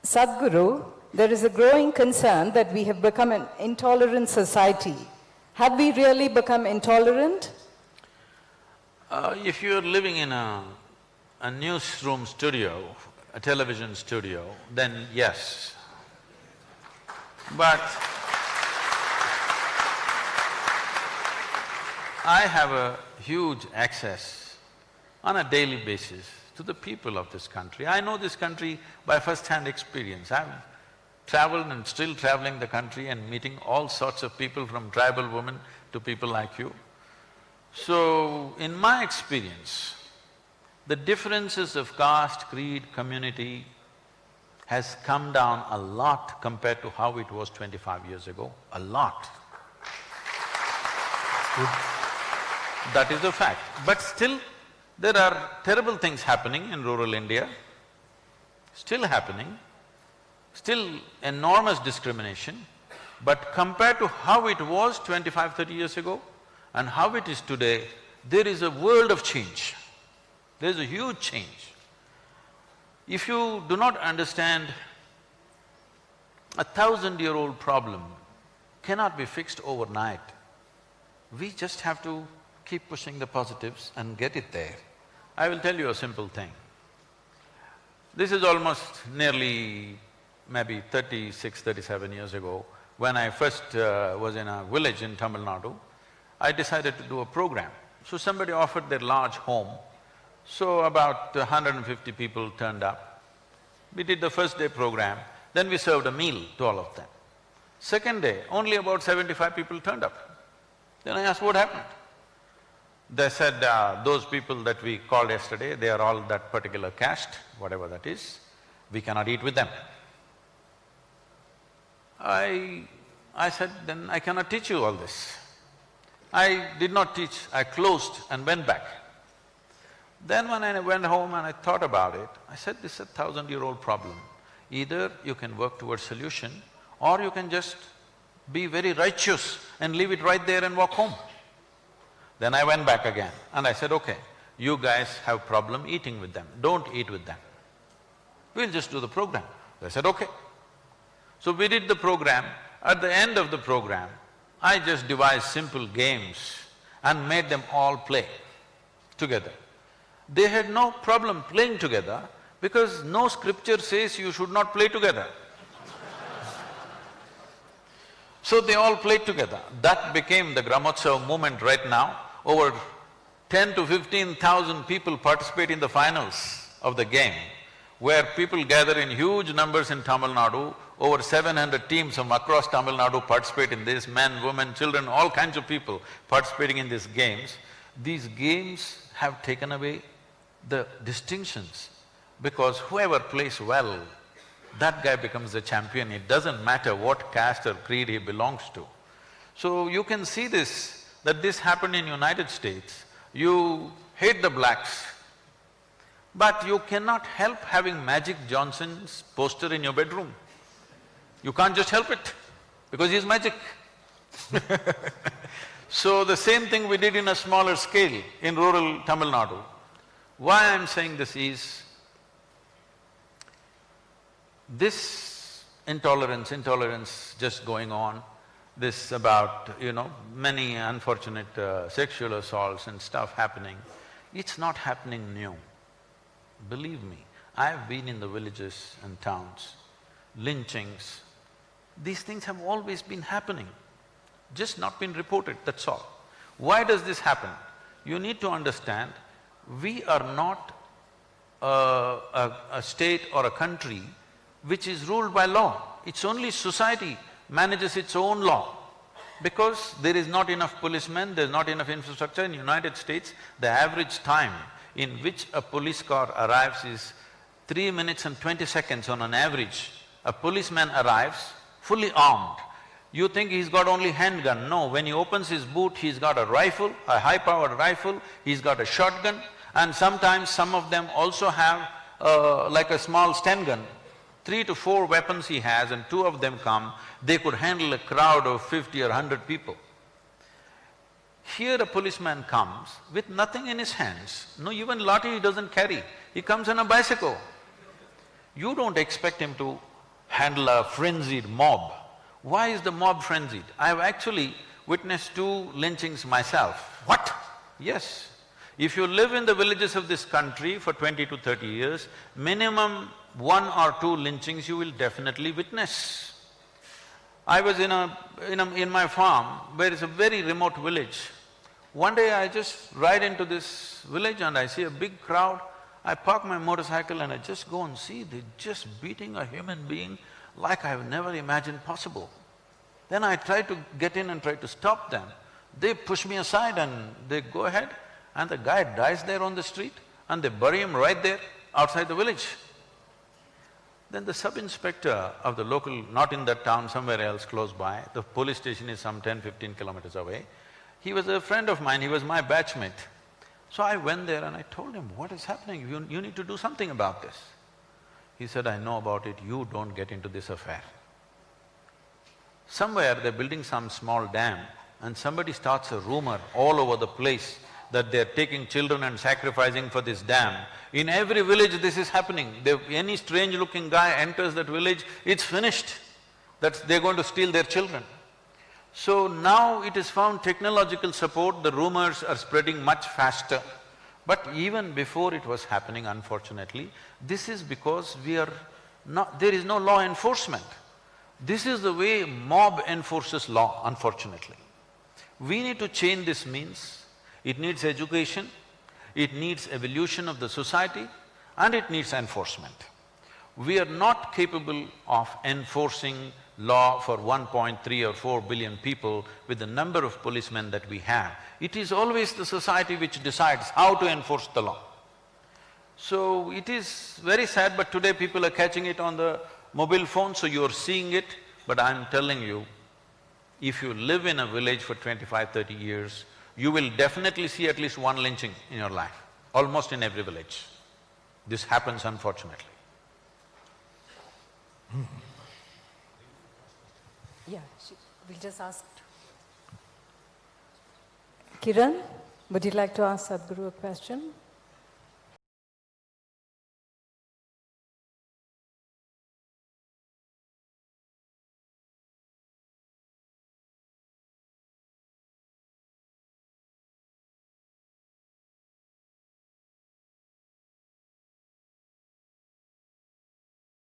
Sadhguru, there is a growing concern that we have become an intolerant society. Have we really become intolerant? If you're living in a newsroom studio, a television studio, then yes. But I have a huge access on a daily basis to the people of this country. I know this country by first-hand experience. I've traveled and still traveling the country and meeting all sorts of people, from tribal women to people like you. So, in my experience, the differences of caste, creed, community has come down a lot compared to how it was 25 years ago, a lot. That is a fact. But still, there are terrible things happening in rural India, still happening, still enormous discrimination. But compared to how it was 25, 30 years ago and how it is today, there is a world of change. There is a huge change. If you do not understand, 1,000-year-old problem cannot be fixed overnight. We just have to keep pushing the positives and get it there. I will tell you a simple thing. This is almost nearly maybe 36, 37 years ago. When I first was in a village in Tamil Nadu, I decided to do a program. So somebody offered their large home, so about 150 people turned up. We did the first day program, then we served a meal to all of them. Second day, only about 75 people turned up. Then I asked, what happened? They said, those people that we called yesterday, they are all that particular caste, whatever that is, we cannot eat with them. I said, then I cannot teach you all this. I did not teach, I closed and went back. Then when I went home and I thought about it, I said, this is a 1,000-year-old problem. Either you can work towards solution, or you can just be very righteous and leave it right there and walk home. Then I went back again and I said, okay, you guys have problem eating with them, don't eat with them. We'll just do the program. They said, okay. So we did the program. At the end of the program, I just devised simple games and made them all play together. They had no problem playing together because no scripture says you should not play together. So they all played together. That became the Gramotsav movement right now. Over 10 to 15,000 people participate in the finals of the game, where people gather in huge numbers in Tamil Nadu. Over 700 teams from across Tamil Nadu participate in this, men, women, children, all kinds of people participating in these games. These games have taken away the distinctions, because whoever plays well, that guy becomes the champion. It doesn't matter what caste or creed he belongs to. So you can see this, that this happened in United States. You hate the blacks, but you cannot help having Magic Johnson's poster in your bedroom. You can't just help it, because he's magic. So the same thing we did in a smaller scale in rural Tamil Nadu. Why I'm saying this is, this intolerance just going on, this about, many unfortunate sexual assaults and stuff happening, it's not happening new. Believe me, I've been in the villages and towns, lynchings, these things have always been happening, just not been reported, that's all. Why does this happen? You need to understand, we are not a state or a country which is ruled by law. It's only society manages its own law. Because there is not enough policemen, there's not enough infrastructure. In United States, the average time in which a police car arrives is 3 minutes and 20 seconds on an average. A policeman arrives fully armed. You think he's got only handgun. No, when he opens his boot, he's got a rifle, a high-powered rifle, he's got a shotgun, and sometimes some of them also have like a small Sten gun. 3 to 4 weapons he has, and 2 of them come, they could handle a crowd of 50 or 100 people. Here a policeman comes with nothing in his hands, no even lathi he doesn't carry, he comes on a bicycle. You don't expect him to handle a frenzied mob. Why is the mob frenzied? I've actually witnessed 2 lynchings myself. What? Yes. If you live in the villages of this country for 20 to 30 years, minimum 1 or 2 lynchings you will definitely witness. I was in my farm, where it's a very remote village. One day I just ride into this village and I see a big crowd. I park my motorcycle and I just go and see, they're just beating a human being like I've never imagined possible. Then I try to get in and try to stop them. They push me aside and they go ahead, and the guy dies there on the street and they bury him right there outside the village. Then the sub-inspector of the local, not in that town, somewhere else close by, the police station is some 10-15 kilometers away. He was a friend of mine, he was my batchmate. So I went there and I told him, what is happening? You need to do something about this. He said, I know about it, you don't get into this affair. Somewhere they're building some small dam and somebody starts a rumor all over the place that they're taking children and sacrificing for this dam. In every village this is happening. Any strange-looking guy enters that village, it's finished. They're going to steal their children. So now it is found technological support, the rumors are spreading much faster. But even before it was happening, unfortunately, this is because there is no law enforcement. This is the way mob enforces law, unfortunately. We need to change this means. It needs education, it needs evolution of the society, and it needs enforcement. We are not capable of enforcing law for 1.3 or 4 billion people with the number of policemen that we have. It is always the society which decides how to enforce the law. So it is very sad, but today people are catching it on the mobile phone, so you're seeing it. But I'm telling you, if you live in a village for 25-30 years, you will definitely see at least 1 lynching in your life, almost in every village. This happens, unfortunately. Yeah, we'll just ask. Kiran, would you like to ask Sadhguru a question?